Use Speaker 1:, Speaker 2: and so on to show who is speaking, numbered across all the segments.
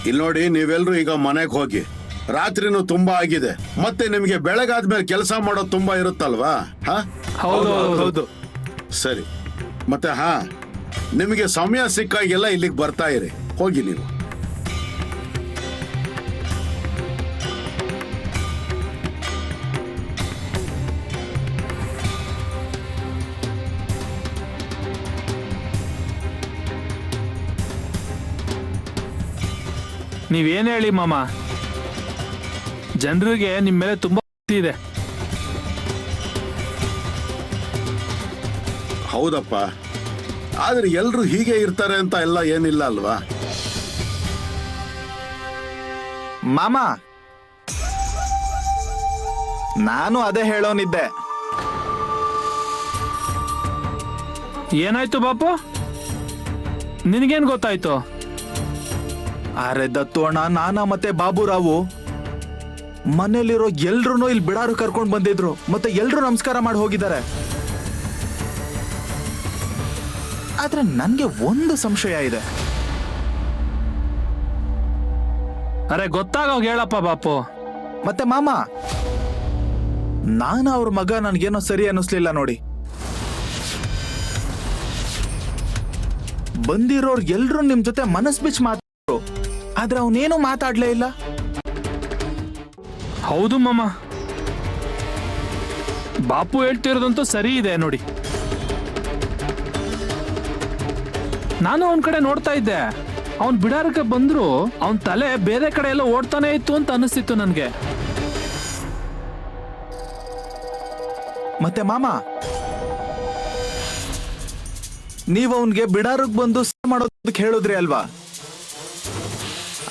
Speaker 1: ಇಲ್ಲಿ ನೋಡಿ, ನೀವೆಲ್ರೂ ಈಗ ಮನೆಗೆ ಹೋಗಿ. ರಾತ್ರಿನೂ ತುಂಬಾ ಆಗಿದೆ, ಮತ್ತೆ ನಿಮಗೆ ಬೆಳಗಾದ್ಮೇಲೆ ಕೆಲಸ ಮಾಡೋದು ತುಂಬಾ ಇರುತ್ತಲ್ವಾ?
Speaker 2: ಹೌದು.
Speaker 1: ಸರಿ, ಮತ್ತೆ ನಿಮಗೆ ಸಮಯ ಸಿಕ್ಕಾಗೆಲ್ಲ ಇಲ್ಲಿಗೆ ಬರ್ತಾ ಇರಿ. ಹೋಗಿ ನೀವು.
Speaker 2: ನೀವೇನ್ ಹೇಳಿ ಮಾಮ, ಜನರಿಗೆ ನಿಮ್ಮ ಮೇಲೆ ತುಂಬಾ ಭಕ್ತಿ ಇದೆ.
Speaker 1: ಹೌದಪ್ಪ, ಆದ್ರೆ ಎಲ್ರು ಹೀಗೆ ಇರ್ತಾರೆ ಅಂತ ಎಲ್ಲ ಏನಿಲ್ಲ ಅಲ್ವಾ?
Speaker 3: ಮಾಮ, ನಾನು ಅದೇ ಹೇಳೋನಿದ್ದೆ.
Speaker 2: ಏನಾಯ್ತು ಬಾಪು, ನಿನಗೇನ್ ಗೊತ್ತಾಯ್ತು?
Speaker 3: ಅರೆ ದತ್ತು ಅಣ್ಣ, ನಾನಾ ಮತ್ತೆ ಬಾಬುರಾವು ಮನೇಲಿರೋ ಎಲ್ರು ಇಲ್ಲಿ ಬಿಡಾರು ಕರ್ಕೊಂಡ್ ಬಂದಿದ್ರು, ಮತ್ತೆ ಎಲ್ರು ನಮಸ್ಕಾರ ಮಾಡಿ ಹೋಗಿದ್ದಾರೆ. ಆದ್ರೆ ನನ್ಗೆ ಒಂದು ಸಂಶಯ ಇದೆ.
Speaker 2: ಅರೆ ಗೊತ್ತಾಗೋಗ್ ಹೇಳಪ್ಪ ಬಾಪು.
Speaker 3: ಮತ್ತೆ ಮಾಮ, ನಾನು ಅವ್ರ ಮಗ ನನ್ಗೇನೋ ಸರಿ ಅನ್ನಿಸ್ಲಿಲ್ಲ ನೋಡಿ. ಬಂದಿರೋರ್ ಎಲ್ರು ನಿಮ್ ಜೊತೆ ಮನಸ್ ಬಿಚ್ಚಿ ಮಾತಾಡ್ರು, ಆದ್ರೆ ಅವನೇನು ಮಾತಾಡ್ಲೇ ಇಲ್ಲ.
Speaker 2: ಹೌದು ಮಾಮ, ಬಾಪು ಹೇಳ್ತಿರೋದಂತೂ ಸರಿ ಇದೆ ನೋಡಿ. ನಾನು ಅವನ ಕಡೆ ನೋಡ್ತಾ ಇದ್ದೆ, ಅವನ್ ಬಿಡಾರಕ್ಕೆ ಬಂದ್ರು ಅವನ್ ತಲೆ ಬೇರೆ ಕಡೆ ಎಲ್ಲ ಓಡ್ತಾನೆ ಇತ್ತು ಅಂತ ಅನಿಸ್ತಿತ್ತು ನನ್ಗೆ.
Speaker 3: ಮತ್ತೆ ಮಾಮ, ನೀವು ಅವನ್ಗೆ ಬಿಡಾರಕ್ ಬಂದು ಮಾಡೋದಕ್ಕೆ ಹೇಳಿದ್ರಿ ಅಲ್ವಾ?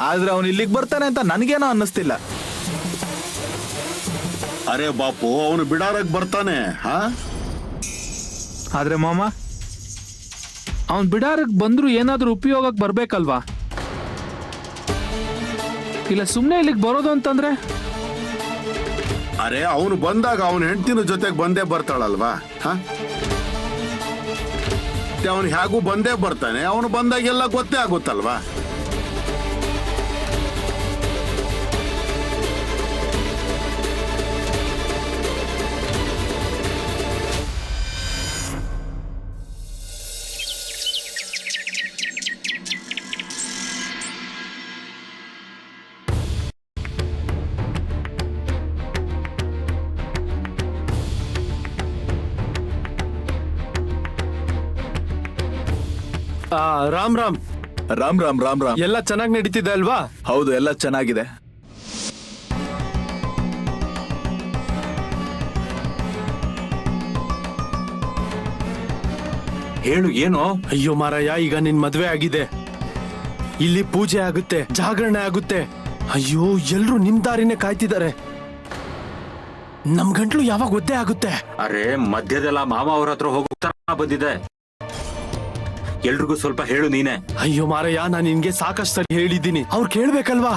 Speaker 3: ಆದ್ರೆ ಅವನ್ ಇಲ್ಲಿಗೆ ಬರ್ತಾನೆ ಅಂತ ನನ್ಗೇನೋ ಅನ್ನಿಸ್ತಿಲ್ಲ.
Speaker 1: ಅರೆ ಬಾಪು, ಅವನು ಬಿಡಾರಕ್ ಬರ್ತಾನೆ.
Speaker 2: ಆದ್ರೆ ಮಾಮ, ಅವನ್ ಬಿಡಾರಕ್ ಬಂದ್ರು ಏನಾದ್ರೂ ಉಪಯೋಗಕ್ಕೆ ಬರ್ಬೇಕಲ್ವಾ? ಇಲ್ಲ ಸುಮ್ನೆ ಇಲ್ಲಿಗೆ ಬರೋದು ಅಂತಂದ್ರೆ?
Speaker 1: ಅರೆ ಅವನು ಬಂದಾಗ ಅವನ ಹೆಂಡತಿನ ಜೊತೆಗೆ ಬಂದೇ ಬರ್ತಾಳಲ್ವಾ? ಅವನು ಹೇಗೂ ಬಂದೇ ಬರ್ತಾನೆ, ಅವನು ಬಂದಾಗೆಲ್ಲ ಗೊತ್ತೇ ಆಗುತ್ತಲ್ವಾ?
Speaker 4: ರಾಮ್ ರಾಮ್
Speaker 3: ರಾಮ್ ರಾಮ್ ರಾಮ್ ರಾಮ್.
Speaker 4: ಎಲ್ಲ ಚೆನ್ನಾಗಿ ನಡೀತಿದೆ ಅಲ್ವಾ?
Speaker 3: ಹೌದು, ಎಲ್ಲ ಚೆನ್ನಾಗಿದೆ.
Speaker 4: ಹೇಳು ಏನು? ಅಯ್ಯೋ ಮಾರಾಯ, ಈಗ ನಿನ್ ಮದ್ವೆ ಆಗಿದೆ, ಇಲ್ಲಿ ಪೂಜೆ ಆಗುತ್ತೆ, ಜಾಗರಣೆ ಆಗುತ್ತೆ. ಅಯ್ಯೋ, ಎಲ್ರು ನಿಮ್ ದಾರಿನೇ ಕಾಯ್ತಿದ್ದಾರೆ. ನಮ್ ಗಂಟ್ಲು ಯಾವಾಗ ಒದ್ದೆ ಆಗುತ್ತೆ?
Speaker 5: ಅರೆ ಮಧ್ಯದಲ್ಲ ಮಾಮ ಅವ್ರ ಹತ್ರ ಹೋಗ್ತಾ ಬಂದಿದೆ, ಎಲ್ರಿಗೂ ಸ್ವಲ್ಪ ಹೇಳು ನೀನೆ.
Speaker 4: ಅಯ್ಯೋ ಮಾರಯ್ಯ, ನಾನು ನಿನ್ಗೆ ಸಾಕಷ್ಟು ಸರಿ ಹೇಳಿದ್ದೀನಿ, ಅವ್ರು ಕೇಳ್ಬೇಕಲ್ವಾ?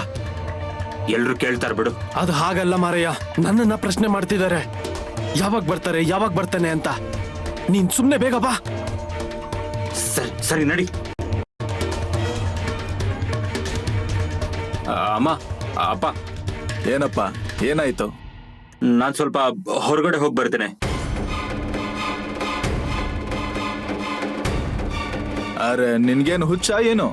Speaker 5: ಎಲ್ರು ಕೇಳ್ತಾರ ಬಿಡು.
Speaker 4: ಅದು ಹಾಗಲ್ಲ ಮಾರಯ್ಯ, ನನ್ನನ್ನ ಪ್ರಶ್ನೆ ಮಾಡ್ತಿದ್ದಾರೆ, ಯಾವಾಗ ಬರ್ತಾರೆ ಯಾವಾಗ ಬರ್ತಾನೆ ಅಂತ. ನೀನ್ ಸುಮ್ನೆ ಬೇಗ ಬಾ.
Speaker 5: ಸರಿ ಸರಿ ನಡಿ. ಅಮ್ಮ, ಅಪ್ಪ.
Speaker 3: ಏನಪ್ಪ, ಏನಾಯ್ತು?
Speaker 5: ನಾನ್ ಸ್ವಲ್ಪ ಹೊರಗಡೆ ಹೋಗಿ ಬರ್ತೇನೆ.
Speaker 3: ಅರೆ ನಿನ್ಗೇನು ಹುಚ್ಚ ಏನು?